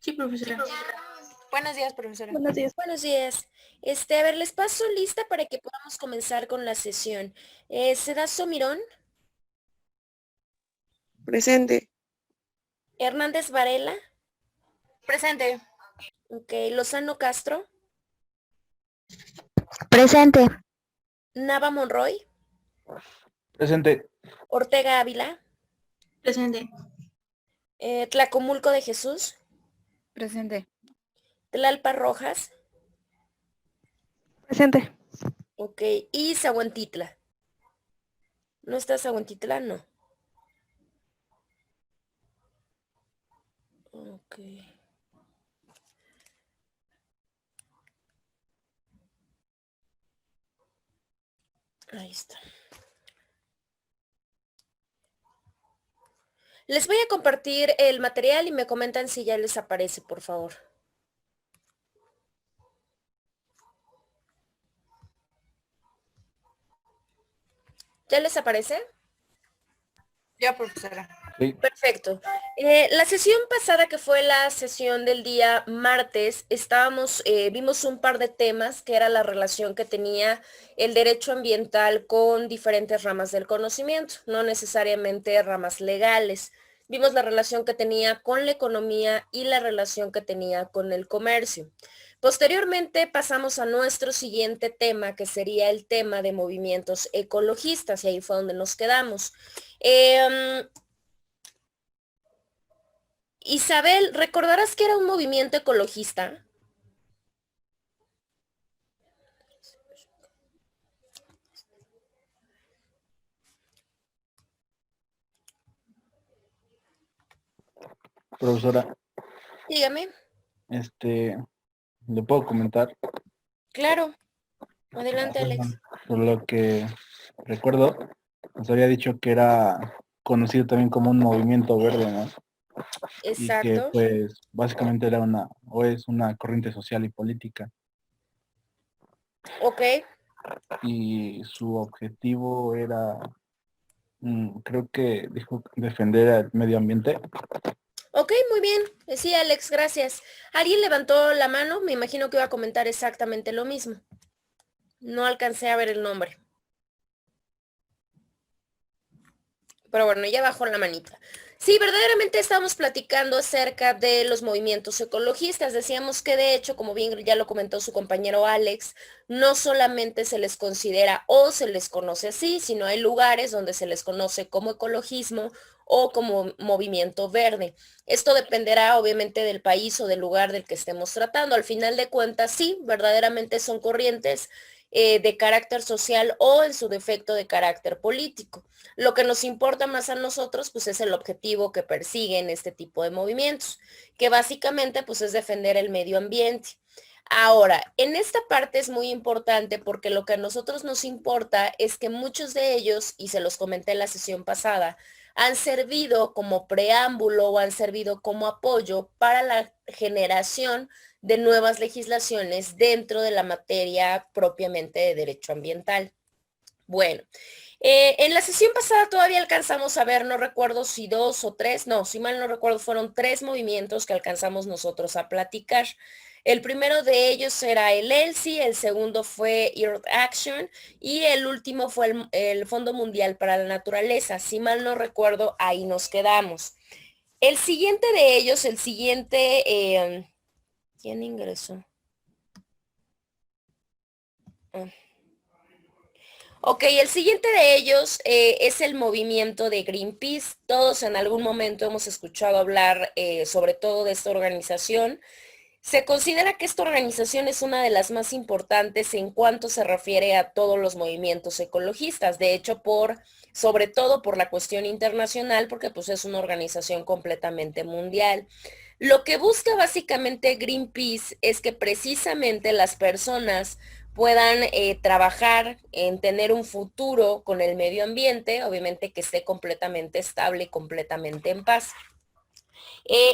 Sí, profesora. Buenos días, profesora. Buenos días. Buenos días. A ver, les paso lista para que podamos comenzar con la sesión. Sedazo Mirón, Presente. Hernández Varela, Presente. ok, Lozano Castro, Presente. Nava Monroy, Presente. Ortega Ávila, Presente. Tlacomulco de Jesús, Presente. Tlalpa Rojas, Presente. ok, y Zahuantitla. ¿No está Zahuantitla? No. Ok. Ahí está. Les voy a compartir el material y me comentan si ya les aparece, por favor. ¿Ya les aparece? Ya, profesora. Sí. Perfecto. La sesión pasada, que fue la sesión del día martes, vimos un par de temas, que era la relación que tenía el derecho ambiental con diferentes ramas del conocimiento, no necesariamente ramas legales. Vimos la relación que tenía con la economía y la relación que tenía con el comercio. Posteriormente pasamos a nuestro siguiente tema, que sería el tema de movimientos ecologistas, y ahí fue donde nos quedamos. Isabel, ¿recordarás que era un movimiento ecologista? Profesora, Dígame. ¿le puedo comentar? Claro. Adelante, Alex. Por lo que recuerdo, nos había dicho que era conocido también como un movimiento verde, ¿no? Y que Exacto. pues básicamente era es una corriente social y política. Ok. Y su objetivo era, creo que dijo, defender el medio ambiente. Ok, muy bien. Sí, Alex, gracias. ¿Alguien levantó la mano? Me imagino que iba a comentar exactamente lo mismo. No alcancé a ver el nombre. Pero bueno, ya bajó la manita. Sí, verdaderamente estábamos platicando acerca de los movimientos ecologistas. Decíamos que de hecho, como bien ya lo comentó su compañero Alex, no solamente se les considera o se les conoce así, sino hay lugares donde se les conoce como ecologismo o como movimiento verde. Esto dependerá obviamente del país o del lugar del que estemos tratando. Al final de cuentas, sí, verdaderamente son corrientes de carácter social o en su defecto de carácter político. Lo que nos importa más a nosotros, pues es el objetivo que persiguen este tipo de movimientos, que básicamente pues es defender el medio ambiente. Ahora, en esta parte es muy importante porque lo que a nosotros nos importa es que muchos de ellos, y se los comenté en la sesión pasada, han servido como preámbulo o han servido como apoyo para la generación de nuevas legislaciones dentro de la materia propiamente de derecho ambiental. Bueno, en la sesión pasada todavía alcanzamos a ver, no recuerdo si 2 o 3, no, si mal no recuerdo, fueron 3 movimientos que alcanzamos nosotros a platicar. El primero de ellos era el ELSI, el segundo fue Earth Action y el último fue el Fondo Mundial para la Naturaleza. Si mal no recuerdo, ahí nos quedamos. El siguiente de ellos, ¿quién ingresó? Ok, el siguiente de ellos es el movimiento de Greenpeace. Todos en algún momento hemos escuchado hablar sobre todo de esta organización. Se considera que esta organización es una de las más importantes en cuanto se refiere a todos los movimientos ecologistas. De hecho, sobre todo por la cuestión internacional, porque pues es una organización completamente mundial. Lo que busca básicamente Greenpeace es que precisamente las personas puedan trabajar en tener un futuro con el medio ambiente, obviamente que esté completamente estable y completamente en paz.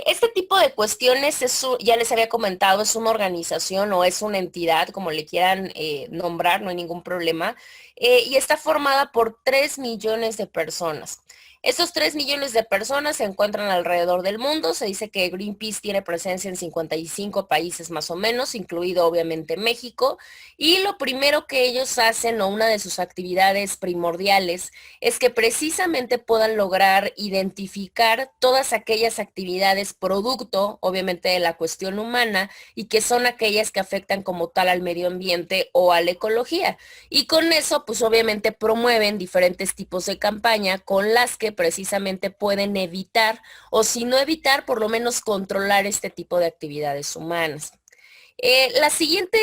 Este tipo de cuestiones, ya les había comentado, es una organización o es una entidad, como le quieran nombrar, no hay ningún problema. y está formada por 3 millones de personas. Estos 3 millones de personas se encuentran alrededor del mundo. Se dice que Greenpeace tiene presencia en 55 países más o menos, incluido obviamente México. Y lo primero que ellos hacen, o una de sus actividades primordiales, es que precisamente puedan lograr identificar todas aquellas actividades producto, obviamente, de la cuestión humana, y que son aquellas que afectan como tal al medio ambiente o a la ecología. Y con eso, pues obviamente promueven diferentes tipos de campaña con las que precisamente pueden evitar, o si no evitar, por lo menos controlar este tipo de actividades humanas. La siguiente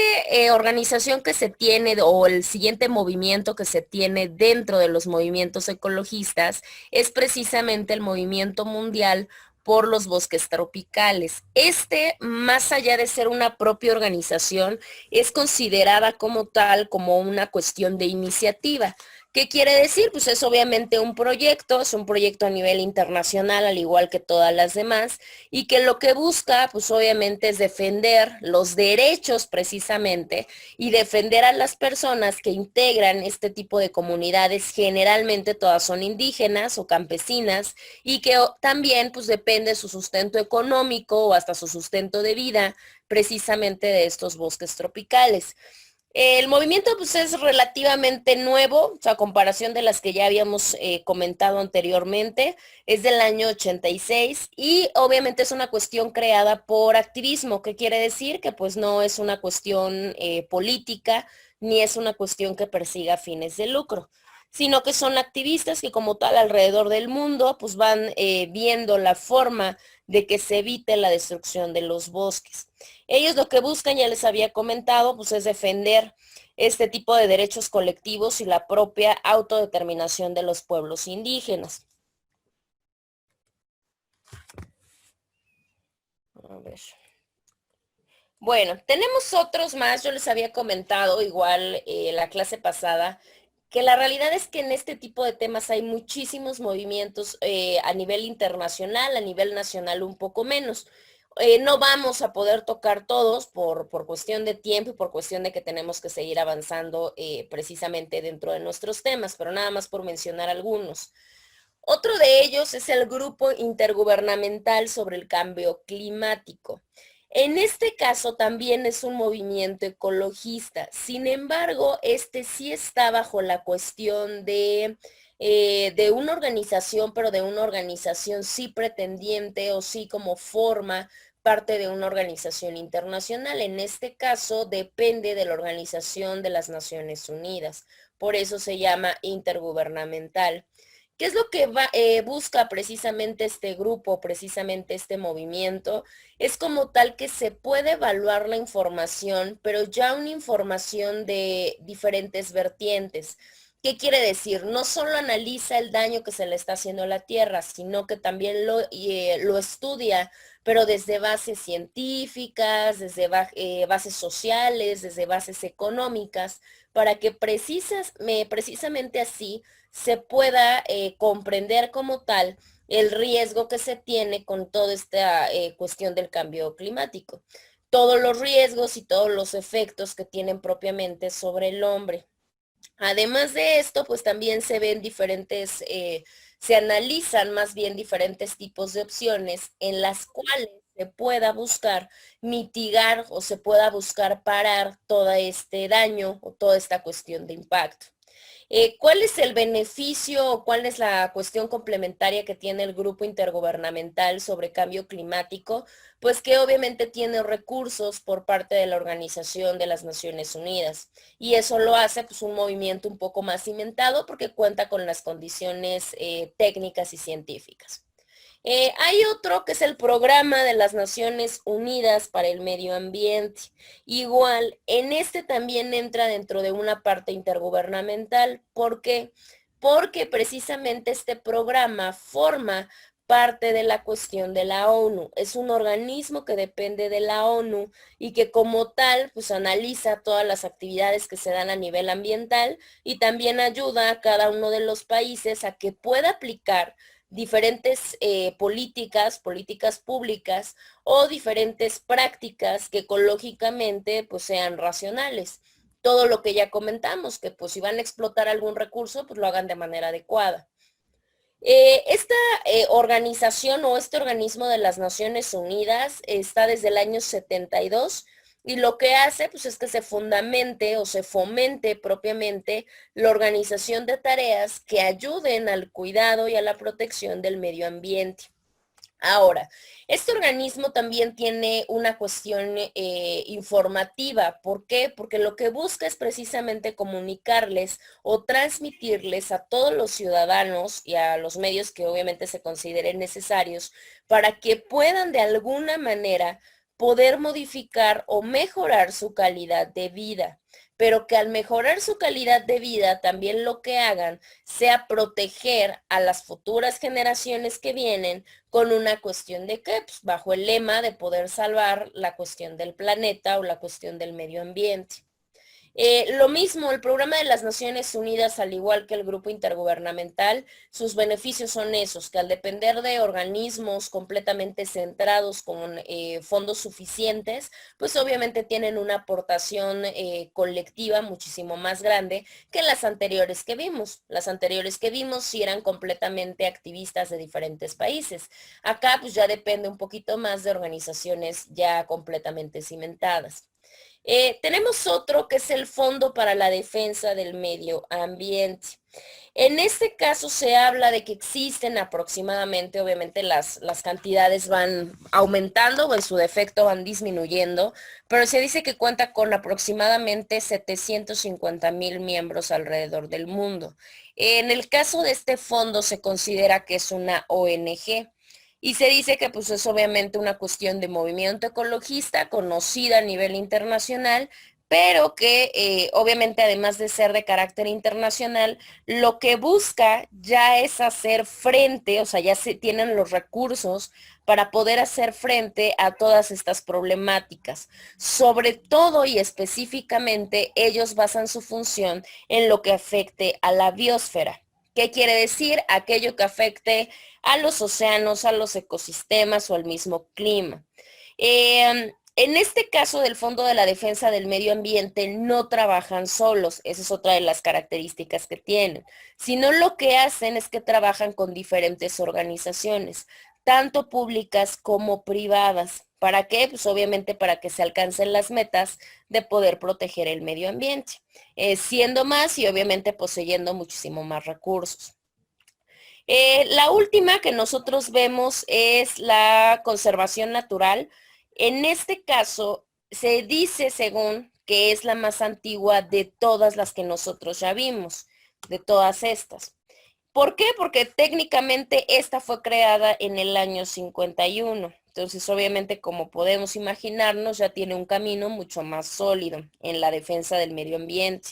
organización que se tiene o el siguiente movimiento que se tiene dentro de los movimientos ecologistas es precisamente el movimiento mundial por los bosques tropicales. Este, más allá de ser una propia organización, es considerada como tal, como una cuestión de iniciativa. ¿Qué quiere decir? Pues es obviamente un proyecto, es un proyecto a nivel internacional, al igual que todas las demás, y que lo que busca, pues obviamente es defender los derechos precisamente y defender a las personas que integran este tipo de comunidades, generalmente todas son indígenas o campesinas, y que también pues depende su sustento económico o hasta su sustento de vida precisamente de estos bosques tropicales. El movimiento pues es relativamente nuevo, o sea, a comparación de las que ya habíamos comentado anteriormente, es del año 86 y obviamente es una cuestión creada por activismo, que quiere decir que pues no es una cuestión política ni es una cuestión que persiga fines de lucro, sino que son activistas que como tal alrededor del mundo pues van viendo la forma de que se evite la destrucción de los bosques. Ellos lo que buscan, ya les había comentado, pues es defender este tipo de derechos colectivos y la propia autodeterminación de los pueblos indígenas. A ver. Bueno, tenemos otros más, yo les había comentado igual la clase pasada, que la realidad es que en este tipo de temas hay muchísimos movimientos a nivel internacional, a nivel nacional un poco menos. No vamos a poder tocar todos por cuestión de tiempo y por cuestión de que tenemos que seguir avanzando precisamente dentro de nuestros temas, pero nada más por mencionar algunos. Otro de ellos es el Grupo Intergubernamental sobre el Cambio Climático. En este caso también es un movimiento ecologista. Sin embargo, este sí está bajo la cuestión de una organización, pero de una organización sí pretendiente o sí como forma parte de una organización internacional. En este caso depende de la Organización de las Naciones Unidas. Por eso se llama intergubernamental. ¿Qué es lo que busca precisamente este grupo, precisamente este movimiento? Es como tal que se puede evaluar la información, pero ya una información de diferentes vertientes. ¿Qué quiere decir? No solo analiza el daño que se le está haciendo a la Tierra, sino que también lo estudia, pero desde bases científicas, desde bases sociales, desde bases económicas, para que precisamente así se pueda comprender como tal el riesgo que se tiene con toda esta cuestión del cambio climático, todos los riesgos y todos los efectos que tienen propiamente sobre el hombre. Además de esto, pues también se ven se analizan más bien diferentes tipos de opciones en las cuales se pueda buscar mitigar o se pueda buscar parar todo este daño o toda esta cuestión de impacto. ¿Cuál es el beneficio o cuál es la cuestión complementaria que tiene el Grupo Intergubernamental sobre Cambio Climático? Pues que obviamente tiene recursos por parte de la Organización de las Naciones Unidas y eso lo hace pues un movimiento un poco más cimentado porque cuenta con las condiciones técnicas y científicas. Hay otro que es el Programa de las Naciones Unidas para el Medio Ambiente. Igual, en este también entra dentro de una parte intergubernamental. ¿Por qué? Porque precisamente este programa forma parte de la cuestión de la ONU. Es un organismo que depende de la ONU y que como tal, pues analiza todas las actividades que se dan a nivel ambiental y también ayuda a cada uno de los países a que pueda aplicar diferentes políticas públicas o diferentes prácticas que ecológicamente pues sean racionales. todo lo que ya comentamos, que pues si van a explotar algún recurso, pues lo hagan de manera adecuada. Esta organización o este organismo de las Naciones Unidas está desde el año 72 y lo que hace pues es que se fundamente o se fomente propiamente la organización de tareas que ayuden al cuidado y a la protección del medio ambiente. Ahora, este organismo también tiene una cuestión informativa. ¿Por qué? Porque lo que busca es precisamente comunicarles o transmitirles a todos los ciudadanos y a los medios que obviamente se consideren necesarios para que puedan de alguna manera poder modificar o mejorar su calidad de vida, pero que al mejorar su calidad de vida también lo que hagan sea proteger a las futuras generaciones que vienen con una cuestión de que, pues, bajo el lema de poder salvar la cuestión del planeta o la cuestión del medio ambiente. Lo mismo, el programa de las Naciones Unidas, al igual que el grupo intergubernamental, sus beneficios son esos, que al depender de organismos completamente centrados con fondos suficientes, pues obviamente tienen una aportación colectiva muchísimo más grande que las anteriores que vimos. Las anteriores que vimos sí eran completamente activistas de diferentes países. Acá pues ya depende un poquito más de organizaciones ya completamente cimentadas. Tenemos otro que es el Fondo para la Defensa del Medio Ambiente. En este caso se habla de que existen aproximadamente, obviamente las cantidades van aumentando o en su defecto van disminuyendo, pero se dice que cuenta con aproximadamente 750,000 miembros alrededor del mundo. En el caso de este fondo se considera que es una ONG. Y se dice que pues es obviamente una cuestión de movimiento ecologista conocida a nivel internacional, pero que obviamente además de ser de carácter internacional, lo que busca ya es hacer frente, o sea, ya se tienen los recursos para poder hacer frente a todas estas problemáticas. Sobre todo y específicamente, ellos basan su función en lo que afecte a la biosfera. ¿Qué quiere decir? Aquello que afecte a los océanos, a los ecosistemas o al mismo clima. En este caso del Fondo de la Defensa del Medio Ambiente no trabajan solos, esa es otra de las características que tienen, sino lo que hacen es que trabajan con diferentes organizaciones, tanto públicas como privadas. ¿Para qué? Pues obviamente para que se alcancen las metas de poder proteger el medio ambiente, siendo más y obviamente poseyendo muchísimo más recursos. La última que nosotros vemos es la conservación natural. En este caso, se dice según que es la más antigua de todas las que nosotros ya vimos, de todas estas. ¿Por qué? Porque técnicamente esta fue creada en el año 51. Entonces, obviamente, como podemos imaginarnos, ya tiene un camino mucho más sólido en la defensa del medio ambiente.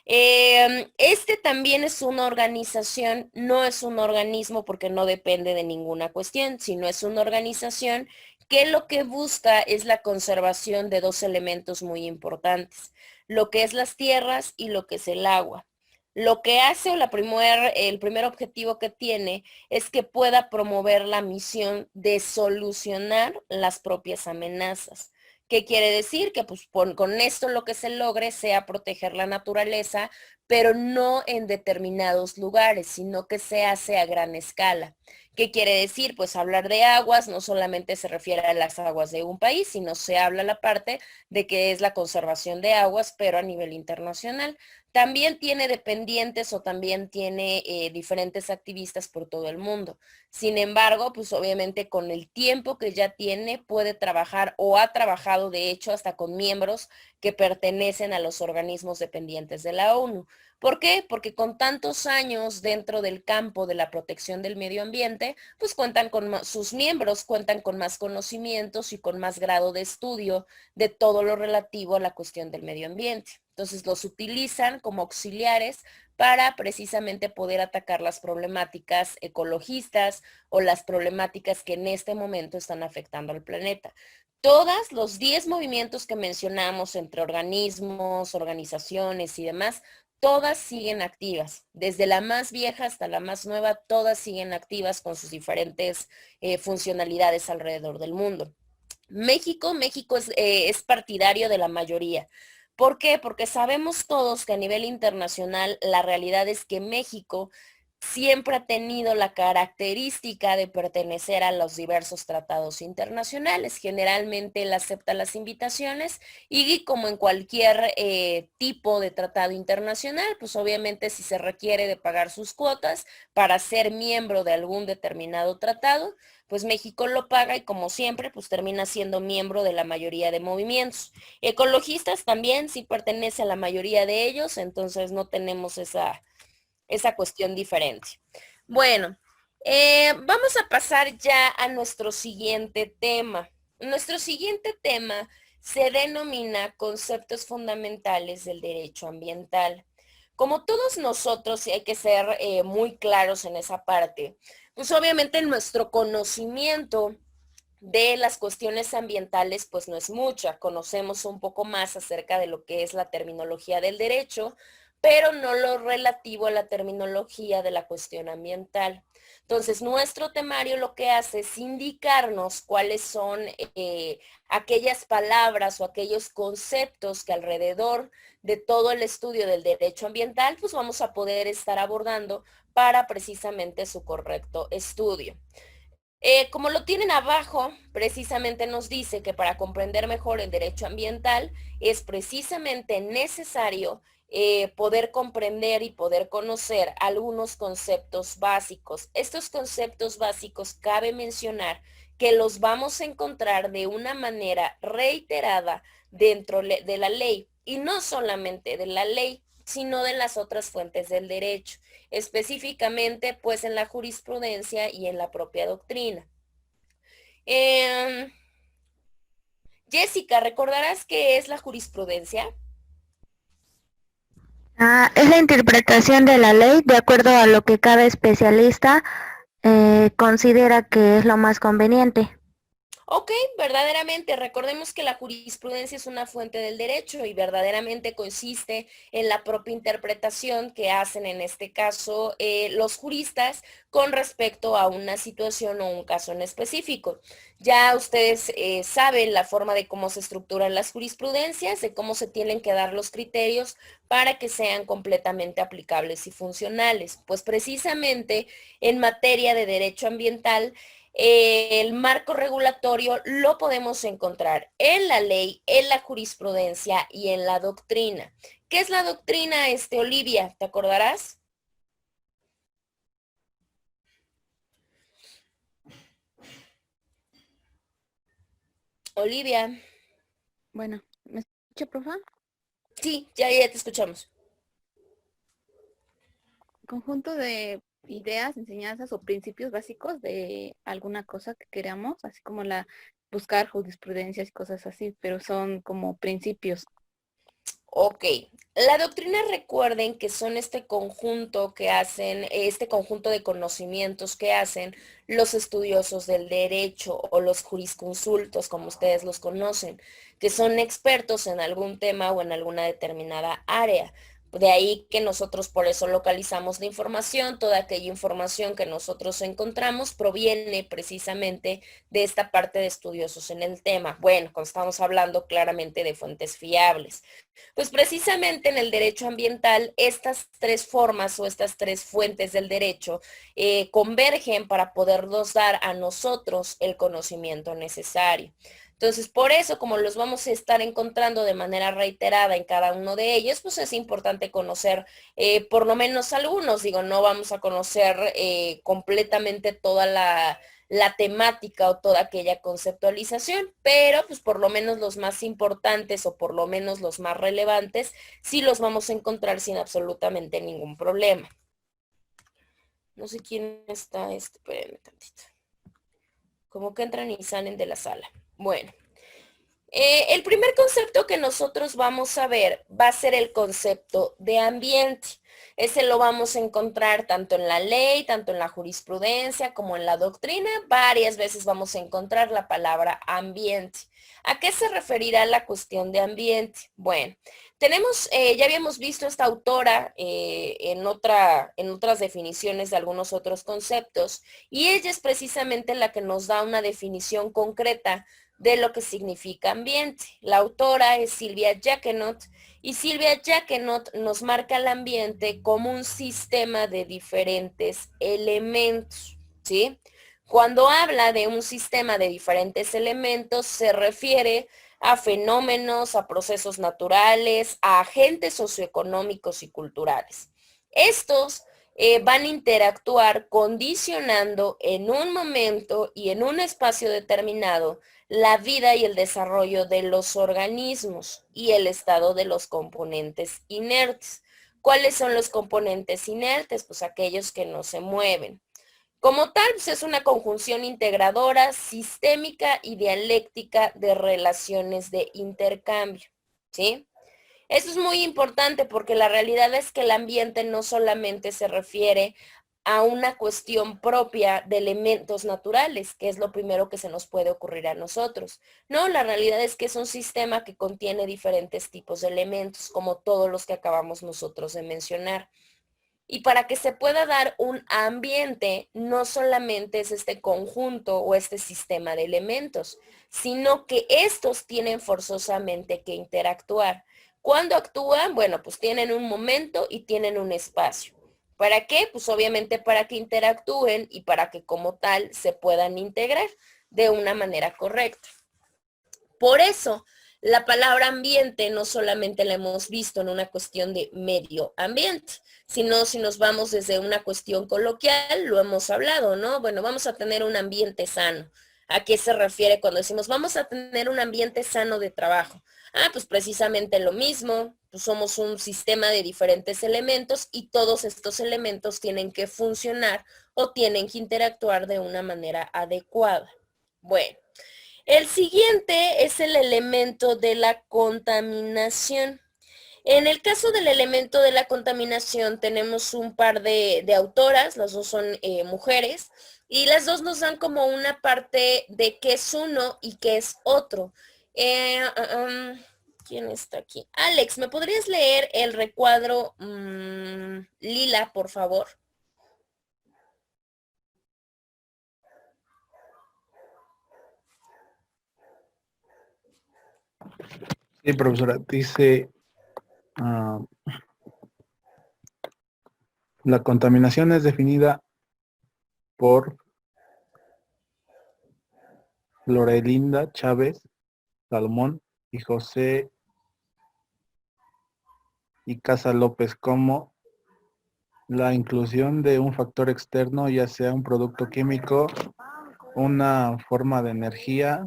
Este también es una organización, no es un organismo porque no depende de ninguna cuestión, sino es una organización que lo que busca es la conservación de dos elementos muy importantes, lo que es las tierras y lo que es el agua. Lo que hace o el primer objetivo que tiene es que pueda promover la misión de solucionar las propias amenazas. ¿Qué quiere decir? Que pues con esto lo que se logre sea proteger la naturaleza, pero no en determinados lugares, sino que se hace a gran escala. ¿Qué quiere decir? Pues hablar de aguas no solamente se refiere a las aguas de un país, sino se habla la parte de que es la conservación de aguas, pero a nivel internacional. También tiene dependientes o también tiene diferentes activistas por todo el mundo. Sin embargo, pues obviamente con el tiempo que ya tiene puede trabajar o ha trabajado de hecho hasta con miembros que pertenecen a los organismos dependientes de la ONU. ¿Por qué? Porque con tantos años dentro del campo de la protección del medio ambiente, pues cuentan con sus miembros cuentan con más conocimientos y con más grado de estudio de todo lo relativo a la cuestión del medio ambiente. Entonces los utilizan como auxiliares para precisamente poder atacar las problemáticas ecologistas o las problemáticas que en este momento están afectando al planeta. Todos los 10 movimientos que mencionamos entre organismos, organizaciones y demás, todas siguen activas. Desde la más vieja hasta la más nueva, todas siguen activas con sus diferentes funcionalidades alrededor del mundo. México es partidario de la mayoría. ¿Por qué? Porque sabemos todos que a nivel internacional la realidad es que México siempre ha tenido la característica de pertenecer a los diversos tratados internacionales. Generalmente él acepta las invitaciones y como en cualquier tipo de tratado internacional, pues obviamente si se requiere de pagar sus cuotas para ser miembro de algún determinado tratado, pues México lo paga y como siempre, pues termina siendo miembro de la mayoría de movimientos. Ecologistas también sí pertenece a la mayoría de ellos, entonces no tenemos esa cuestión diferente. Bueno, vamos a pasar ya a nuestro siguiente tema. Nuestro siguiente tema se denomina conceptos fundamentales del derecho ambiental. Como todos nosotros, y hay que ser muy claros en esa parte, pues obviamente nuestro conocimiento de las cuestiones ambientales pues no es mucha. Conocemos un poco más acerca de lo que es la terminología del derecho, pero no lo relativo a la terminología de la cuestión ambiental. Entonces, nuestro temario lo que hace es indicarnos cuáles son aquellas palabras o aquellos conceptos que alrededor de todo el estudio del derecho ambiental, pues vamos a poder estar abordando para precisamente su correcto estudio. Como lo tienen abajo, precisamente nos dice que para comprender mejor el derecho ambiental es precisamente necesario poder comprender y poder conocer algunos conceptos básicos. Estos conceptos básicos cabe mencionar que los vamos a encontrar de una manera reiterada dentro de la ley y no solamente de la ley, sino de las otras fuentes del derecho, específicamente pues en la jurisprudencia y en la propia doctrina. Jessica, ¿recordarás qué es la jurisprudencia? Es la interpretación de la ley de acuerdo a lo que cada especialista considera que es lo más conveniente. Ok, verdaderamente, recordemos que la jurisprudencia es una fuente del derecho y verdaderamente consiste en la propia interpretación que hacen en este caso los juristas con respecto a una situación o un caso en específico. Ya ustedes saben la forma de cómo se estructuran las jurisprudencias, de cómo se tienen que dar los criterios para que sean completamente aplicables y funcionales. Pues precisamente en materia de derecho ambiental, el marco regulatorio lo podemos encontrar en la ley, en la jurisprudencia y en la doctrina. ¿Qué es la doctrina, Olivia? ¿Te acordarás? Olivia. Bueno, ¿me escucha, profa? Sí, ya te escuchamos. Conjunto de ideas, enseñanzas o principios básicos de alguna cosa que queramos, así como buscar jurisprudencias y cosas así, pero son como principios. Ok, la doctrina recuerden que son este conjunto que hacen, este conjunto de conocimientos que hacen los estudiosos del derecho o los jurisconsultos, como ustedes los conocen, que son expertos en algún tema o en alguna determinada área. De ahí que nosotros por eso localizamos la información, toda aquella información que nosotros encontramos proviene precisamente de esta parte de estudiosos en el tema. Bueno, cuando estamos hablando claramente de fuentes fiables. Pues precisamente en el derecho ambiental, estas tres formas o estas tres fuentes del derecho convergen para podernos dar a nosotros el conocimiento necesario. Entonces, por eso, como los vamos a estar encontrando de manera reiterada en cada uno de ellos, pues es importante conocer por lo menos algunos. Digo, no vamos a conocer completamente toda la temática o toda aquella conceptualización, pero pues por lo menos los más importantes o por lo menos los más relevantes sí los vamos a encontrar sin absolutamente ningún problema. No sé quién está, espérenme tantito. Como que entran y salen de la sala. Bueno, el primer concepto que nosotros vamos a ver va a ser el concepto de ambiente. Ese lo vamos a encontrar tanto en la ley, tanto en la jurisprudencia como en la doctrina. Varias veces vamos a encontrar la palabra ambiente. ¿A qué se referirá la cuestión de ambiente? Bueno, tenemos, ya habíamos visto esta autora en otras definiciones de algunos otros conceptos, y ella es precisamente la que nos da una definición concreta de lo que significa ambiente. La autora es Sylvia Jacquenot, y Sylvia Jacquenot nos marca el ambiente como un sistema de diferentes elementos, ¿sí? Cuando habla de un sistema de diferentes elementos, se refiere a fenómenos, a procesos naturales, a agentes socioeconómicos y culturales. Estos van a interactuar condicionando en un momento y en un espacio determinado la vida y el desarrollo de los organismos y el estado de los componentes inertes. ¿Cuáles son los componentes inertes? Pues aquellos que no se mueven. Como tal, pues es una conjunción integradora, sistémica y dialéctica de relaciones de intercambio, ¿sí? Eso es muy importante porque la realidad es que el ambiente no solamente se refiere a una cuestión propia de elementos naturales, que es lo primero que se nos puede ocurrir a nosotros. No, la realidad es que es un sistema que contiene diferentes tipos de elementos, como todos los que acabamos nosotros de mencionar. Y para que se pueda dar un ambiente, no solamente es este conjunto o este sistema de elementos, sino que estos tienen forzosamente que interactuar. ¿Cuándo actúan? Bueno, pues tienen un momento y tienen un espacio. ¿Para qué? Pues obviamente para que interactúen y para que como tal se puedan integrar de una manera correcta. Por eso, la palabra ambiente no solamente la hemos visto en una cuestión de medio ambiente, sino si nos vamos desde una cuestión coloquial, lo hemos hablado, ¿no? Bueno, vamos a tener un ambiente sano. ¿A qué se refiere cuando decimos vamos a tener un ambiente sano de trabajo? Ah, pues precisamente lo mismo, pues somos un sistema de diferentes elementos y todos estos elementos tienen que funcionar o tienen que interactuar de una manera adecuada. Bueno. El siguiente es el elemento de la contaminación. En el caso del elemento de la contaminación tenemos un par de autoras, las dos son mujeres, y las dos nos dan como una parte de qué es uno y qué es otro. ¿Quién está aquí? Alex, ¿me podrías leer el recuadro lila, por favor? Sí, profesora, dice, la contaminación es definida por Florelinda Chávez Salomón y José y Casa López como la inclusión de un factor externo, ya sea un producto químico, una forma de energía,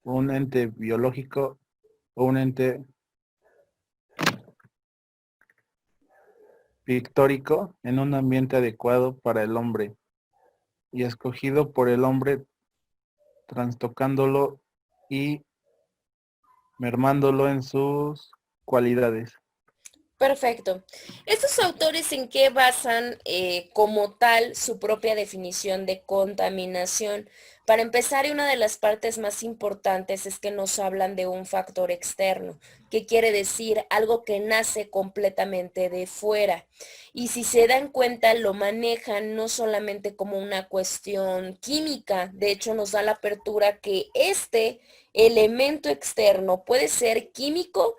un ente biológico o un ente pictórico en un ambiente adecuado para el hombre y escogido por el hombre, trastocándolo y mermándolo en sus cualidades. Perfecto. ¿Estos autores en qué basan como tal su propia definición de contaminación? Para empezar, y una de las partes más importantes es que nos hablan de un factor externo, que quiere decir algo que nace completamente de fuera. Y si se dan cuenta, lo manejan no solamente como una cuestión química, de hecho nos da la apertura que este elemento externo puede ser químico,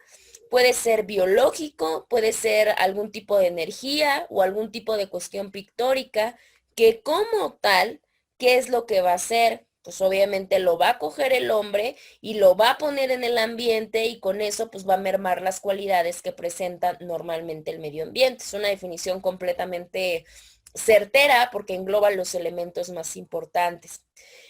puede ser biológico, puede ser algún tipo de energía o algún tipo de cuestión pictórica, que como tal, ¿qué es lo que va a hacer? Pues obviamente lo va a coger el hombre y lo va a poner en el ambiente y con eso pues va a mermar las cualidades que presenta normalmente el medio ambiente. Es una definición completamente certera porque engloba los elementos más importantes.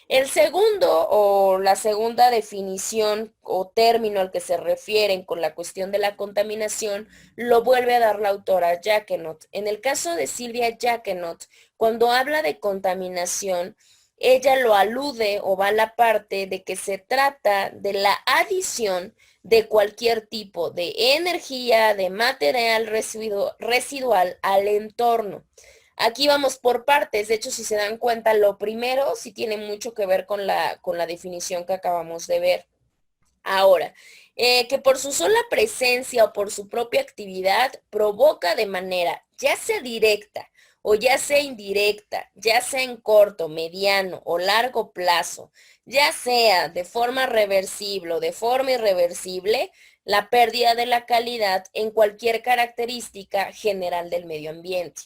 El segundo o la segunda definición o término al que se refieren con la cuestión de la contaminación lo vuelve a dar la autora Jacquenot. En el caso de Sylvia Jacquenot, cuando habla de contaminación, ella lo alude o va a la parte de que se trata de la adición de cualquier tipo de energía, de material residual al entorno. Aquí vamos por partes. De hecho, si se dan cuenta, lo primero sí tiene mucho que ver con la definición que acabamos de ver. Ahora, que por su sola presencia o por su propia actividad provoca de manera ya sea directa o ya sea indirecta, ya sea en corto, mediano o largo plazo, ya sea de forma reversible o de forma irreversible, la pérdida de la calidad en cualquier característica general del medio ambiente.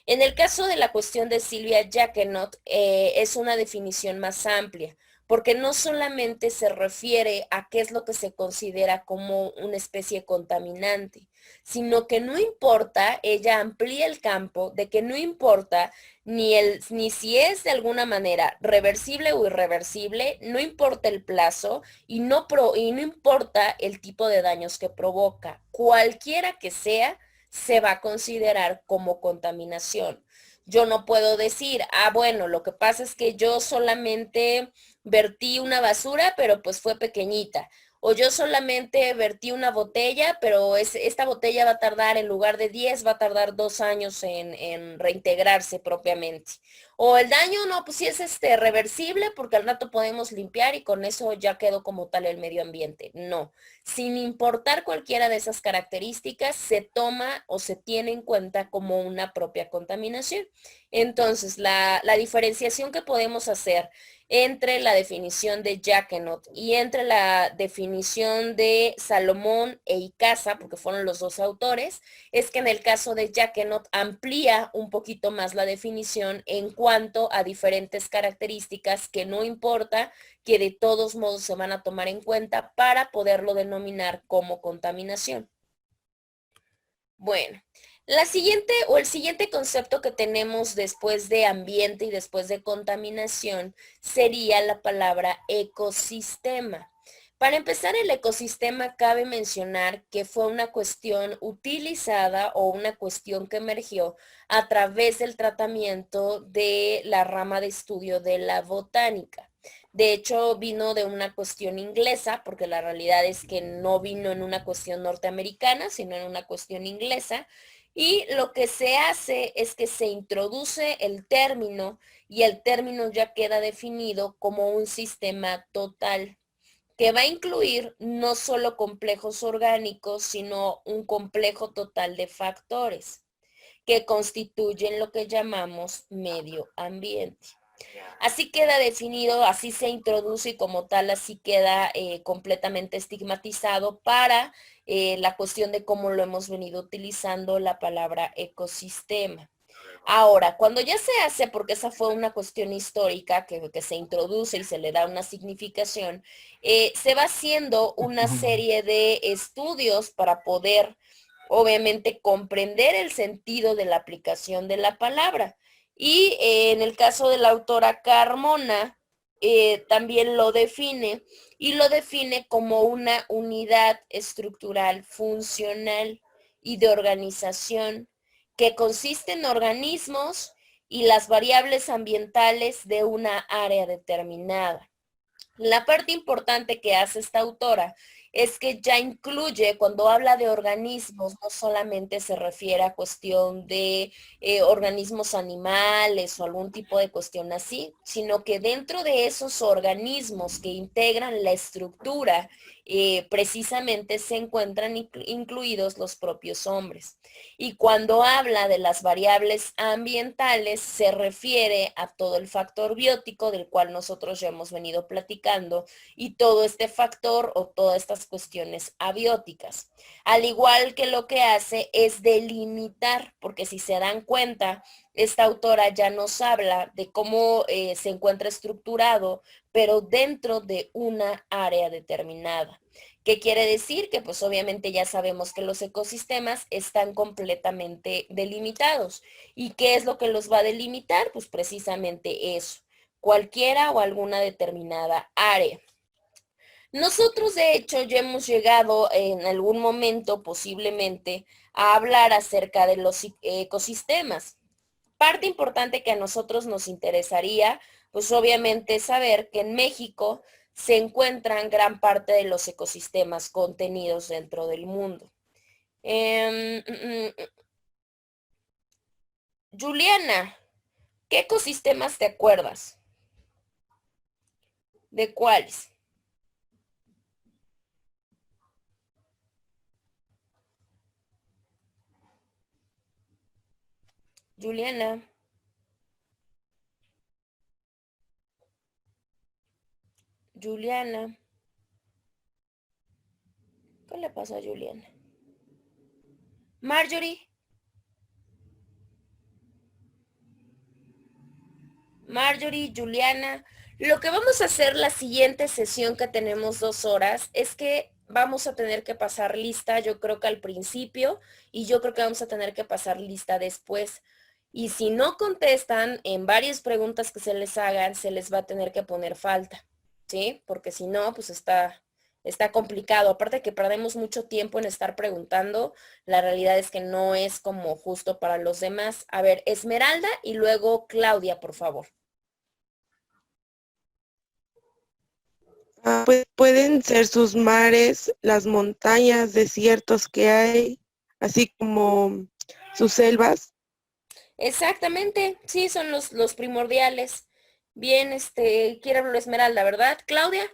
En el caso de la cuestión de Sylvia Jacquenot, es una definición más amplia, porque no solamente se refiere a qué es lo que se considera como una especie contaminante, sino que no importa, ella amplía el campo de que no importa ni si es de alguna manera reversible o irreversible, no importa el plazo y no importa el tipo de daños que provoca, cualquiera que sea, se va a considerar como contaminación. Yo no puedo decir, bueno, lo que pasa es que yo solamente vertí una basura, pero pues fue pequeñita. O yo solamente vertí una botella, pero esta botella va a tardar, en lugar de 10, va a tardar 2 años en reintegrarse propiamente. O el daño, no, pues sí es reversible, porque al rato podemos limpiar y con eso ya quedó como tal el medio ambiente. No, sin importar cualquiera de esas características, se toma o se tiene en cuenta como una propia contaminación. Entonces, la diferenciación que podemos hacer entre la definición de Jacquenot y entre la definición de Salomón e Icaza, porque fueron los dos autores, es que en el caso de Jacquenot amplía un poquito más la definición en cuanto a diferentes características que no importa, que de todos modos se van a tomar en cuenta para poderlo denominar como contaminación. Bueno, el siguiente concepto que tenemos después de ambiente y después de contaminación sería la palabra ecosistema. Para empezar, el ecosistema cabe mencionar que fue una cuestión utilizada o una cuestión que emergió a través del tratamiento de la rama de estudio de la botánica. De hecho, vino de una cuestión inglesa, porque la realidad es que no vino en una cuestión norteamericana, sino en una cuestión inglesa. Y lo que se hace es que se introduce el término y el término ya queda definido como un sistema total, que va a incluir no solo complejos orgánicos, sino un complejo total de factores que constituyen lo que llamamos medio ambiente. Así queda definido, así se introduce y como tal así queda completamente estigmatizado para la cuestión de cómo lo hemos venido utilizando la palabra ecosistema. Ahora, cuando ya se hace, porque esa fue una cuestión histórica que se introduce y se le da una significación, se va haciendo una serie de estudios para poder, obviamente, comprender el sentido de la aplicación de la palabra. Y en el caso de la autora Carmona, también lo define y lo define como una unidad estructural funcional y de organización que consiste en organismos y las variables ambientales de una área determinada. La parte importante que hace esta autora es que ya incluye, cuando habla de organismos, no solamente se refiere a cuestión de organismos animales o algún tipo de cuestión así, sino que dentro de esos organismos que integran la estructura, precisamente se encuentran incluidos los propios hombres. Y cuando habla de las variables ambientales, se refiere a todo el factor biótico del cual nosotros ya hemos venido platicando y todo este factor o todas estas cuestiones abióticas. Al igual que lo que hace es delimitar, porque si se dan cuenta, esta autora ya nos habla de cómo se encuentra estructurado, pero dentro de una área determinada. ¿Qué quiere decir? Que pues obviamente ya sabemos que los ecosistemas están completamente delimitados. ¿Y qué es lo que los va a delimitar? Pues precisamente eso, cualquiera o alguna determinada área. Nosotros de hecho ya hemos llegado en algún momento posiblemente a hablar acerca de los ecosistemas. Parte importante que a nosotros nos interesaría, pues obviamente saber que en México se encuentran gran parte de los ecosistemas contenidos dentro del mundo. Juliana, ¿qué ecosistemas te acuerdas? ¿De cuáles? Juliana. Juliana. ¿Qué le pasa a Juliana? Marjorie. Marjorie, Juliana. Lo que vamos a hacer la siguiente sesión, que tenemos 2 horas, es que vamos a tener que pasar lista, yo creo que al principio, y yo creo que vamos a tener que pasar lista después. Y si no contestan en varias preguntas que se les hagan, se les va a tener que poner falta, ¿sí? Porque si no, pues está complicado. Aparte que perdemos mucho tiempo en estar preguntando, la realidad es que no es como justo para los demás. A ver, Esmeralda y luego Claudia, por favor. Pues pueden ser sus mares, las montañas, desiertos que hay, así como sus selvas. Exactamente, sí, son los primordiales. Bien, quiere hablar Esmeralda, ¿verdad? Claudia.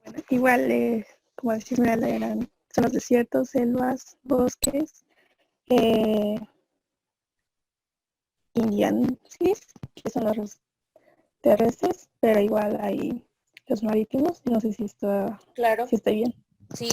Bueno, igual, como decía Esmeralda, son los desiertos, selvas, bosques, indianos, que son los terrestres, pero igual hay los marítimos. No sé Claro. si está bien. Sí.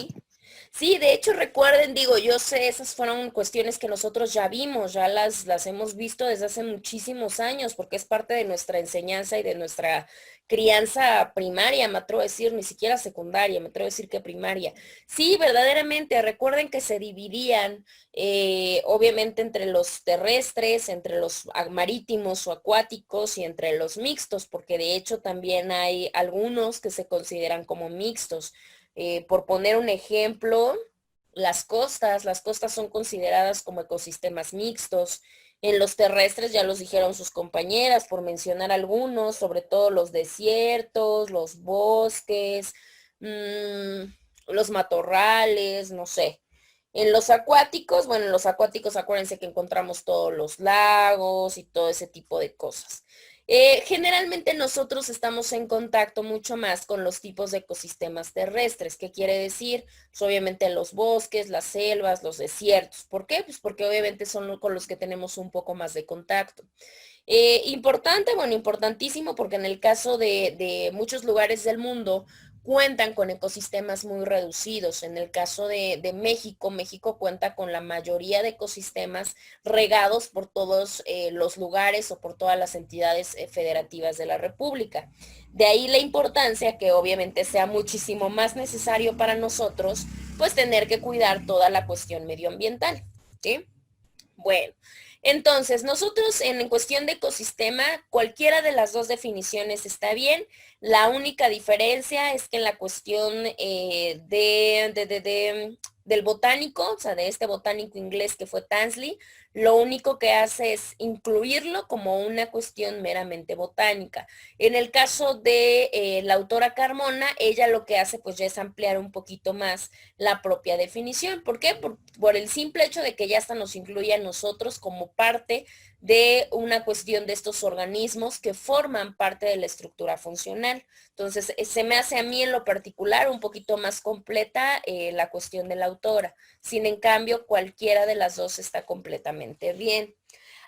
Sí, de hecho recuerden, digo, yo sé, esas fueron cuestiones que nosotros ya vimos, ya las hemos visto desde hace muchísimos años, porque es parte de nuestra enseñanza y de nuestra crianza primaria, me atrevo a decir, ni siquiera secundaria, me atrevo a decir que primaria. Sí, verdaderamente, recuerden que se dividían, obviamente, entre los terrestres, entre los marítimos o acuáticos y entre los mixtos, porque de hecho también hay algunos que se consideran como mixtos. Por poner un ejemplo, las costas son consideradas como ecosistemas mixtos. En los terrestres ya los dijeron sus compañeras, por mencionar algunos, sobre todo los desiertos, los bosques, los matorrales, no sé. En los acuáticos, bueno, en los acuáticos acuérdense que encontramos todos los lagos y todo ese tipo de cosas. Generalmente nosotros estamos en contacto mucho más con los tipos de ecosistemas terrestres. ¿Qué quiere decir? Pues obviamente los bosques, las selvas, los desiertos. ¿Por qué? Pues porque obviamente son con los que tenemos un poco más de contacto. Importante, bueno, importantísimo, porque en el caso de muchos lugares del mundo cuentan con ecosistemas muy reducidos. En el caso de México, México cuenta con la mayoría de ecosistemas regados por todos los lugares o por todas las entidades federativas de la República. De ahí la importancia que obviamente sea muchísimo más necesario para nosotros, pues tener que cuidar toda la cuestión medioambiental, ¿sí? Bueno, entonces nosotros en cuestión de ecosistema, cualquiera de las 2 definiciones está bien. La única diferencia es que en la cuestión del botánico, o sea, de este botánico inglés que fue Tansley, lo único que hace es incluirlo como una cuestión meramente botánica. En el caso de la autora Carmona, ella lo que hace pues ya es ampliar un poquito más la propia definición. ¿Por qué? Por el simple hecho de que ya hasta nos incluye a nosotros como parte de una cuestión de estos organismos que forman parte de la estructura funcional. Entonces, se me hace a mí en lo particular un poquito más completa la cuestión de la autora. Sin en cambio, cualquiera de las 2 está completamente bien.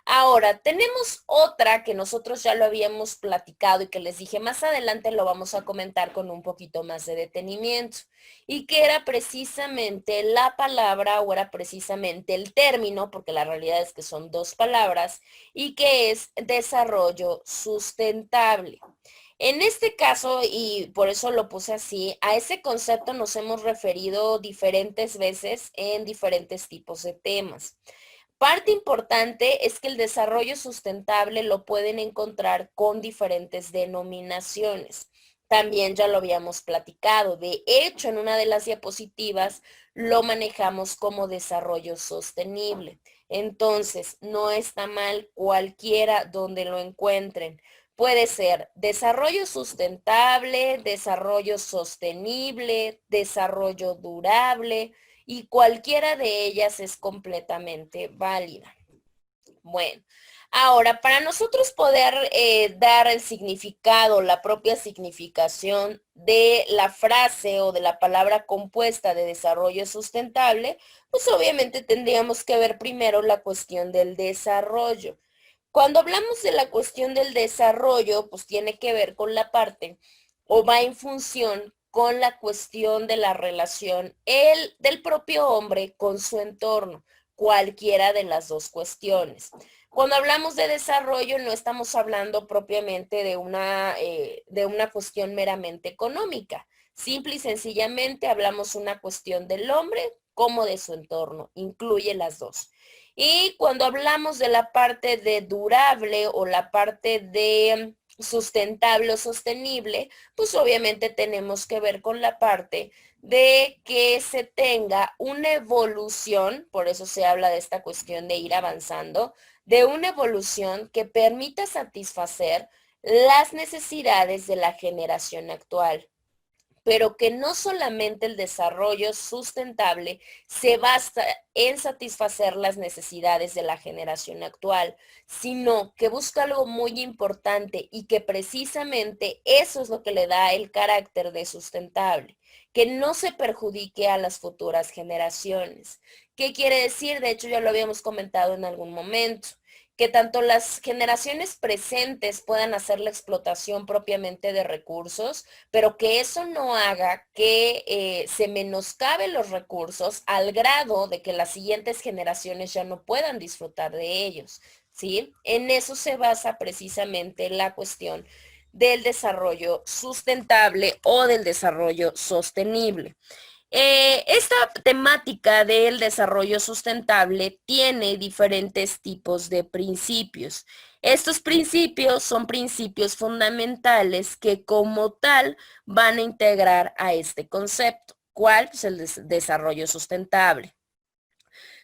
Ahora, tenemos otra que nosotros ya lo habíamos platicado y que les dije más adelante lo vamos a comentar con un poquito más de detenimiento, y que era precisamente la palabra o era precisamente el término, porque la realidad es que son 2 palabras, y que es desarrollo sustentable. En este caso, y por eso lo puse así, a ese concepto nos hemos referido diferentes veces en diferentes tipos de temas. Parte importante es que el desarrollo sustentable lo pueden encontrar con diferentes denominaciones. También ya lo habíamos platicado. De hecho, en una de las diapositivas lo manejamos como desarrollo sostenible. Entonces, no está mal cualquiera donde lo encuentren. Puede ser desarrollo sustentable, desarrollo sostenible, desarrollo durable, y cualquiera de ellas es completamente válida. Bueno, ahora para nosotros poder dar el significado, la propia significación de la frase o de la palabra compuesta de desarrollo sustentable, pues obviamente tendríamos que ver primero la cuestión del desarrollo. Cuando hablamos de la cuestión del desarrollo, pues tiene que ver con la parte o va en función con la cuestión de la relación del propio hombre con su entorno, cualquiera de las dos cuestiones. Cuando hablamos de desarrollo no estamos hablando propiamente de una cuestión meramente económica. Simple y sencillamente hablamos una cuestión del hombre como de su entorno, incluye las dos. Y cuando hablamos de la parte de durable o la parte de sustentable o sostenible, pues obviamente tenemos que ver con la parte de que se tenga una evolución, por eso se habla de esta cuestión de ir avanzando, de una evolución que permita satisfacer las necesidades de la generación actual, pero que no solamente el desarrollo sustentable se basa en satisfacer las necesidades de la generación actual, sino que busca algo muy importante y que precisamente eso es lo que le da el carácter de sustentable, que no se perjudique a las futuras generaciones. ¿Qué quiere decir? De hecho, ya lo habíamos comentado en algún momento, que tanto las generaciones presentes puedan hacer la explotación propiamente de recursos, pero que eso no haga que se menoscaben los recursos al grado de que las siguientes generaciones ya no puedan disfrutar de ellos, ¿sí? En eso se basa precisamente la cuestión del desarrollo sustentable o del desarrollo sostenible. Esta temática del desarrollo sustentable tiene diferentes tipos de principios. Estos principios son principios fundamentales que como tal van a integrar a este concepto. ¿Cuál? Pues el desarrollo sustentable.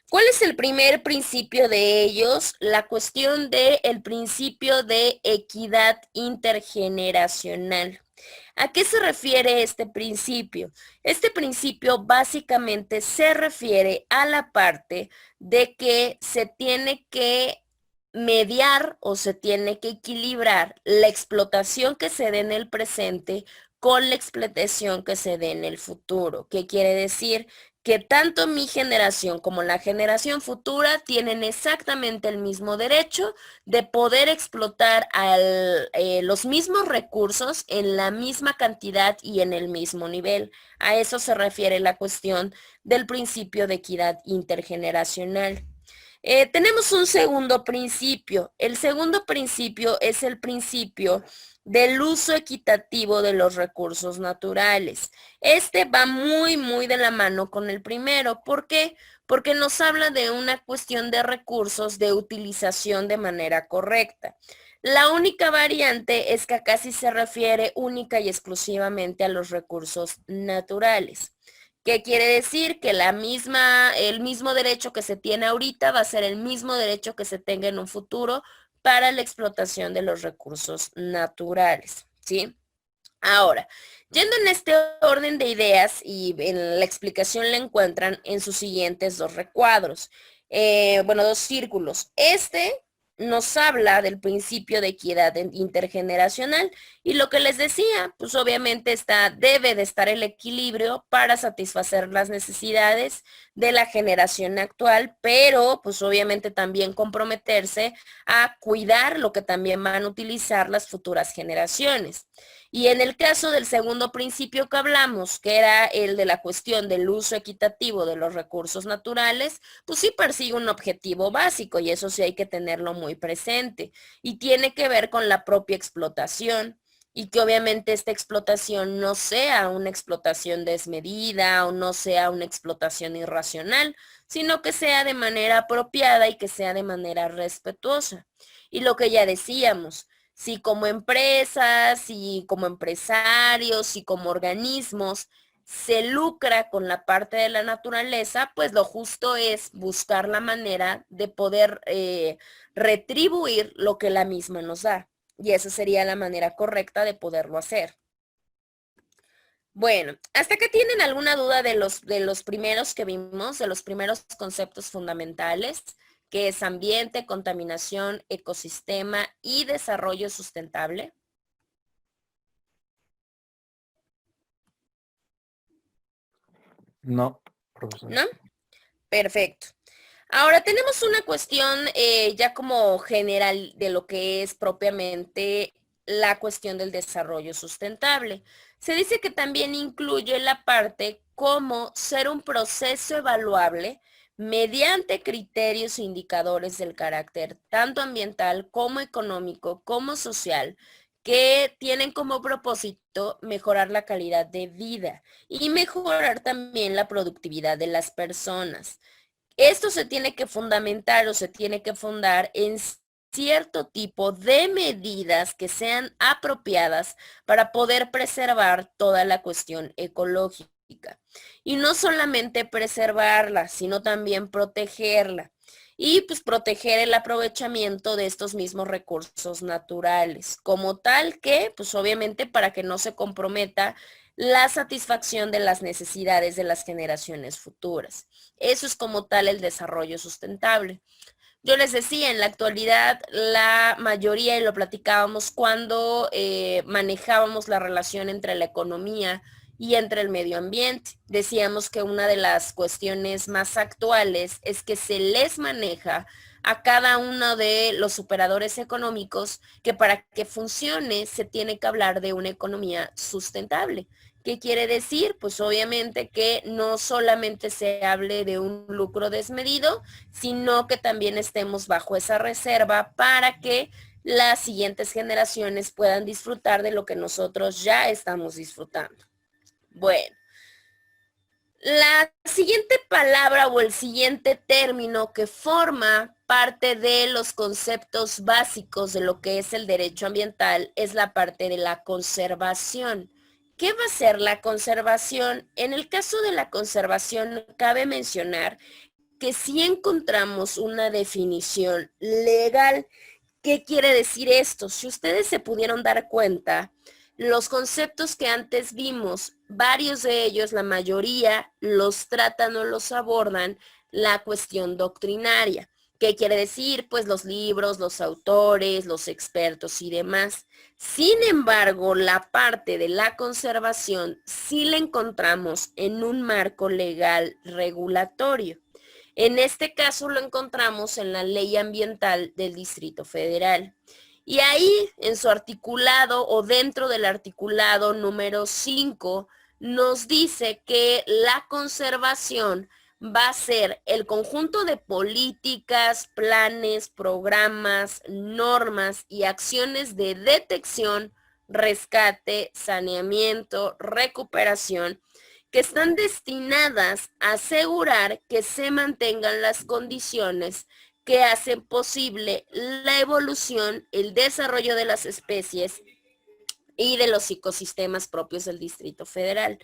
¿Cuál es el primer principio de ellos? La cuestión del principio de equidad intergeneracional. ¿A qué se refiere este principio? Este principio básicamente se refiere a la parte de que se tiene que mediar o se tiene que equilibrar la explotación que se dé en el presente con la explotación que se dé en el futuro. ¿Qué quiere decir? Que tanto mi generación como la generación futura tienen exactamente el mismo derecho de poder explotar los mismos recursos en la misma cantidad y en el mismo nivel. A eso se refiere la cuestión del principio de equidad intergeneracional. Tenemos un segundo principio. El segundo principio es el principio del uso equitativo de los recursos naturales. Este va muy de la mano con el primero. ¿Por qué? Porque nos habla de una cuestión de recursos de utilización de manera correcta. La única variante es que acá sí se refiere única y exclusivamente a los recursos naturales. ¿Qué quiere decir? Que el mismo derecho que se tiene ahorita va a ser el mismo derecho que se tenga en un futuro para la explotación de los recursos naturales, ¿sí? Ahora, yendo en este orden de ideas y en la explicación la encuentran en sus siguientes dos recuadros, dos círculos. Este nos habla del principio de equidad intergeneracional y lo que les decía, pues obviamente debe de estar el equilibrio para satisfacer las necesidades de la generación actual, pero pues obviamente también comprometerse a cuidar lo que también van a utilizar las futuras generaciones. Y en el caso del segundo principio que hablamos, que era el de la cuestión del uso equitativo de los recursos naturales, pues sí persigue un objetivo básico y eso sí hay que tenerlo muy presente. Y tiene que ver con la propia explotación y que obviamente esta explotación no sea una explotación desmedida o no sea una explotación irracional, sino que sea de manera apropiada y que sea de manera respetuosa. Y lo que ya decíamos, si como empresas y como empresarios y como organismos se lucra con la parte de la naturaleza, pues lo justo es buscar la manera de poder retribuir lo que la misma nos da. Y esa sería la manera correcta de poderlo hacer. Bueno, ¿hasta acá tienen alguna duda de los primeros que vimos, de los primeros conceptos fundamentales, que es ambiente, contaminación, ecosistema y desarrollo sustentable? No, profesor. ¿No? Perfecto. Ahora tenemos una cuestión ya como general de lo que es propiamente la cuestión del desarrollo sustentable. Se dice que también incluye la parte como ser un proceso evaluable mediante criterios e indicadores del carácter tanto ambiental como económico como social que tienen como propósito mejorar la calidad de vida y mejorar también la productividad de las personas. Esto se tiene que fundamentar o se tiene que fundar en cierto tipo de medidas que sean apropiadas para poder preservar toda la cuestión ecológica. Y no solamente preservarla, sino también protegerla. Y pues proteger el aprovechamiento de estos mismos recursos naturales, como tal que, pues obviamente para que no se comprometa la satisfacción de las necesidades de las generaciones futuras. Eso es como tal el desarrollo sustentable. Yo les decía, en la actualidad la mayoría, y lo platicábamos cuando manejábamos la relación entre la economía y entre el medio ambiente. Decíamos que una de las cuestiones más actuales es que se les maneja a cada uno de los operadores económicos que para que funcione se tiene que hablar de una economía sustentable. ¿Qué quiere decir? Pues obviamente que no solamente se hable de un lucro desmedido, sino que también estemos bajo esa reserva para que las siguientes generaciones puedan disfrutar de lo que nosotros ya estamos disfrutando. Bueno, la siguiente palabra o el siguiente término que forma parte de los conceptos básicos de lo que es el derecho ambiental es la parte de la conservación. ¿Qué va a ser la conservación? En el caso de la conservación, cabe mencionar que si encontramos una definición legal. ¿Qué quiere decir esto? Si ustedes se pudieron dar cuenta, los conceptos que antes vimos, varios de ellos, la mayoría, los tratan o los abordan la cuestión doctrinaria. ¿Qué quiere decir? Pues los libros, los autores, los expertos y demás. Sin embargo, la parte de la conservación sí la encontramos en un marco legal regulatorio. En este caso lo encontramos en la Ley Ambiental del Distrito Federal. Y ahí, en su articulado o dentro del articulado número 5, nos dice que la conservación va a ser el conjunto de políticas, planes, programas, normas y acciones de detección, rescate, saneamiento, recuperación, que están destinadas a asegurar que se mantengan las condiciones que hacen posible la evolución, el desarrollo de las especies y de los ecosistemas propios del Distrito Federal.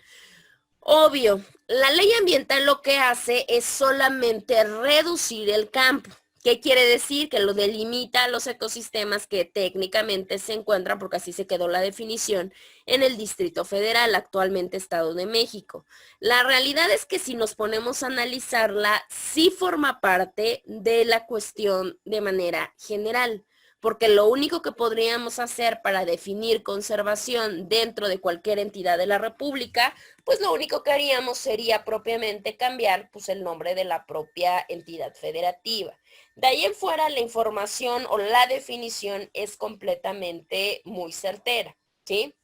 Obvio, la ley ambiental lo que hace es solamente reducir el campo. ¿Qué quiere decir? Que lo delimita a los ecosistemas que técnicamente se encuentran, porque así se quedó la definición, en el Distrito Federal, actualmente Estado de México. La realidad es que si nos ponemos a analizarla, sí forma parte de la cuestión de manera general, porque lo único que podríamos hacer para definir conservación dentro de cualquier entidad de la República, pues lo único que haríamos sería propiamente cambiar pues el nombre de la propia entidad federativa. De ahí en fuera la información o la definición es completamente muy certera, ¿sí?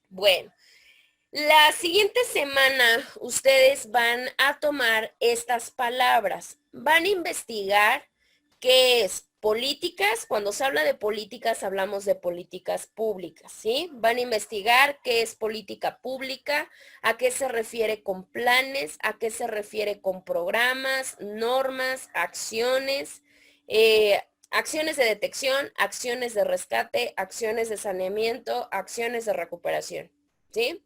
Bueno, la siguiente semana ustedes van a tomar estas palabras, van a investigar qué es políticas. Cuando se habla de políticas hablamos de políticas públicas, ¿sí? Van a investigar qué es política pública, a qué se refiere con planes, a qué se refiere con programas, normas, acciones, acciones de detección, acciones de rescate, acciones de saneamiento, acciones de recuperación, ¿sí?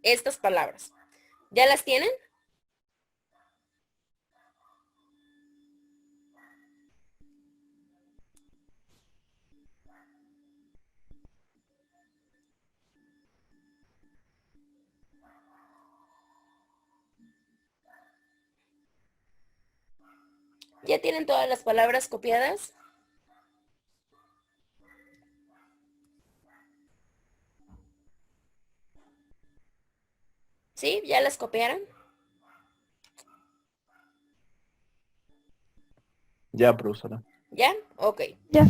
Estas palabras. ¿Ya las tienen? ¿Ya tienen todas las palabras copiadas? ¿Sí? ¿Ya las copiaron? Ya, profesora. ¿Ya? Ok. Ya.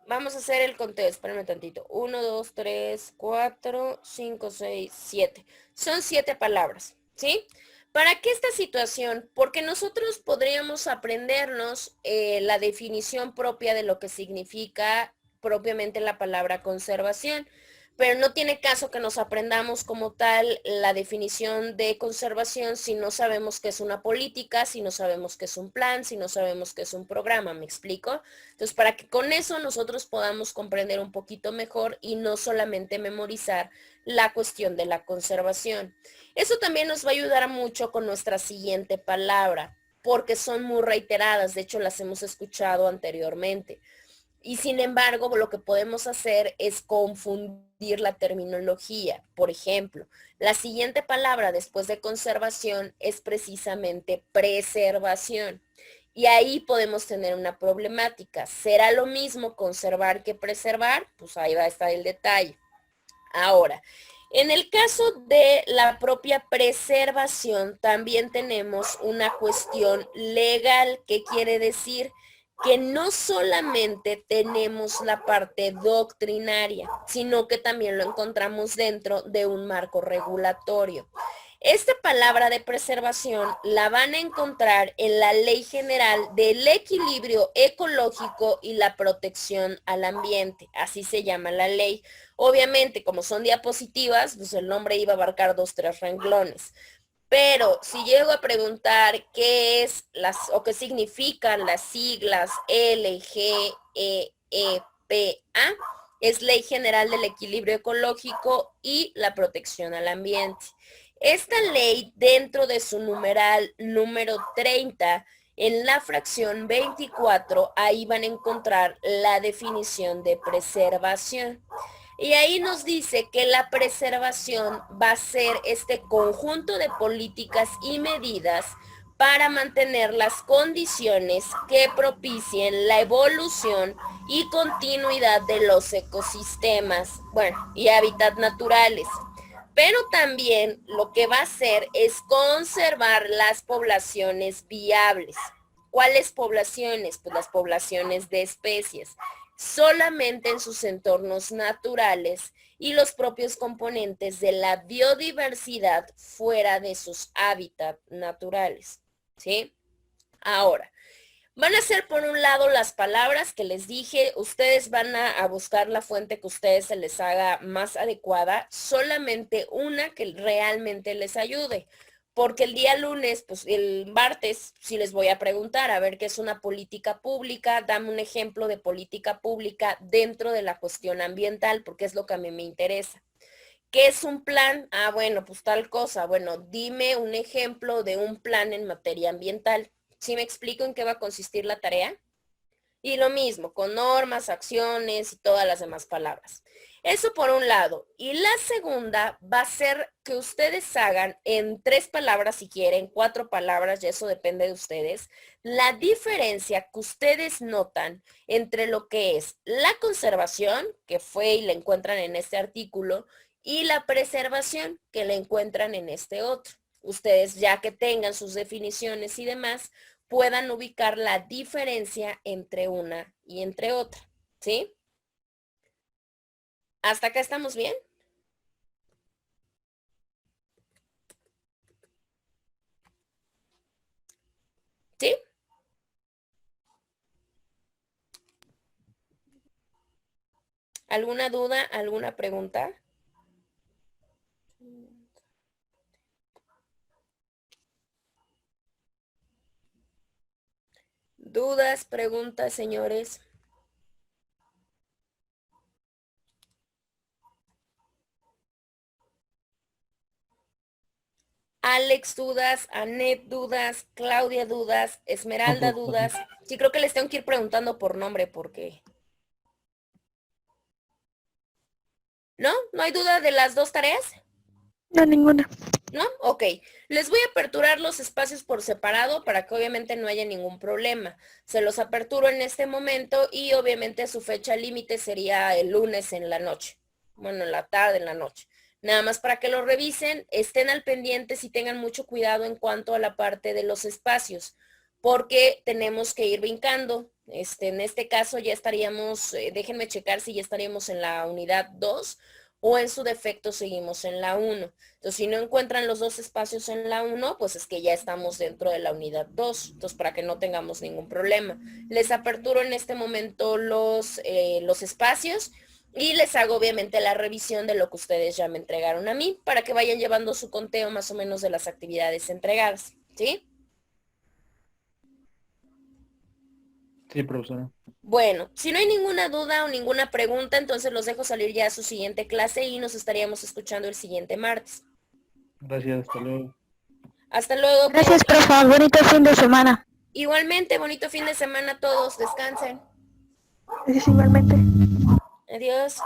Vamos a hacer el conteo, espérame tantito. 1, 2, 3, 4, 5, 6, 7. Son 7 palabras, ¿sí? ¿Para qué esta situación? Porque nosotros podríamos aprendernos la definición propia de lo que significa propiamente la palabra conservación, pero no tiene caso que nos aprendamos como tal la definición de conservación si no sabemos qué es una política, si no sabemos qué es un plan, si no sabemos qué es un programa, ¿me explico? Entonces, para que con eso nosotros podamos comprender un poquito mejor y no solamente memorizar la cuestión de la conservación. Eso también nos va a ayudar mucho con nuestra siguiente palabra, porque son muy reiteradas, de hecho las hemos escuchado anteriormente. Y sin embargo, lo que podemos hacer es confundir la terminología. Por ejemplo, la siguiente palabra después de conservación es precisamente preservación. Y ahí podemos tener una problemática. ¿Será lo mismo conservar que preservar? Pues ahí va a estar el detalle. Ahora, en el caso de la propia preservación, también tenemos una cuestión legal. ¿Qué quiere decir? Que no solamente tenemos la parte doctrinaria, sino que también lo encontramos dentro de un marco regulatorio. Esta palabra de preservación la van a encontrar en la Ley General del Equilibrio Ecológico y la Protección al Ambiente, así se llama la ley. Obviamente, como son diapositivas, pues el nombre iba a abarcar 2, 3 renglones. Pero si llego a preguntar qué es o qué significan las siglas LGEEPA, es Ley General del Equilibrio Ecológico y la Protección al Ambiente. Esta ley, dentro de su numeral número 30, en la fracción 24, ahí van a encontrar la definición de preservación. Y ahí nos dice que la preservación va a ser este conjunto de políticas y medidas para mantener las condiciones que propicien la evolución y continuidad de los ecosistemas, bueno, y hábitats naturales. Pero también lo que va a hacer es conservar las poblaciones viables. ¿Cuáles poblaciones? Pues las poblaciones de especies solamente en sus entornos naturales y los propios componentes de la biodiversidad fuera de sus hábitats naturales, ¿sí? Ahora, van a ser por un lado las palabras que les dije, ustedes van a buscar la fuente que a ustedes se les haga más adecuada, solamente una que realmente les ayude. Porque el día lunes, pues el martes, sí les voy a preguntar, a ver qué es una política pública, dame un ejemplo de política pública dentro de la cuestión ambiental, porque es lo que a mí me interesa. ¿Qué es un plan? Ah, bueno, pues tal cosa. Bueno, dime un ejemplo de un plan en materia ambiental. ¿Sí me explico en qué va a consistir la tarea? Y lo mismo, con normas, acciones y todas las demás palabras. Eso por un lado. Y la segunda va a ser que ustedes hagan en 3 palabras si quieren, 4 palabras, y eso depende de ustedes, la diferencia que ustedes notan entre lo que es la conservación, que fue y la encuentran en este artículo, y la preservación, que la encuentran en este otro. Ustedes ya que tengan sus definiciones y demás, puedan ubicar la diferencia entre una y entre otra, ¿sí? ¿Hasta acá estamos bien? ¿Sí? ¿Alguna duda? ¿Alguna pregunta? ¿Dudas, preguntas, señores? Alex, dudas, Anet, dudas, Claudia, dudas, Esmeralda, dudas. Sí, creo que les tengo que ir preguntando por nombre porque... ¿No? ¿No hay duda de las dos tareas? No, ninguna. ¿No? Ok. Les voy a aperturar los espacios por separado para que obviamente no haya ningún problema. Se los aperturo en este momento y obviamente su fecha límite sería el lunes en la noche. Bueno, en la tarde, en la noche. Nada más para que lo revisen, estén al pendiente y tengan mucho cuidado en cuanto a la parte de los espacios, porque tenemos que ir brincando. En este caso ya estaríamos, déjenme checar si ya estaríamos en la unidad 2 o en su defecto seguimos en la 1. Entonces, si no encuentran los dos espacios en la 1, pues es que ya estamos dentro de la unidad 2. Entonces, para que no tengamos ningún problema. Les aperturo en este momento los espacios y les hago obviamente la revisión de lo que ustedes ya me entregaron a mí para que vayan llevando su conteo más o menos de las actividades entregadas. ¿Sí? Sí, profesora. Bueno, si no hay ninguna duda o ninguna pregunta, entonces los dejo salir ya a su siguiente clase y nos estaríamos escuchando el siguiente martes. Gracias, hasta luego. Hasta luego. Gracias, profe. Bonito fin de semana. Igualmente, bonito fin de semana a todos. Descansen. Gracias igualmente. Adiós.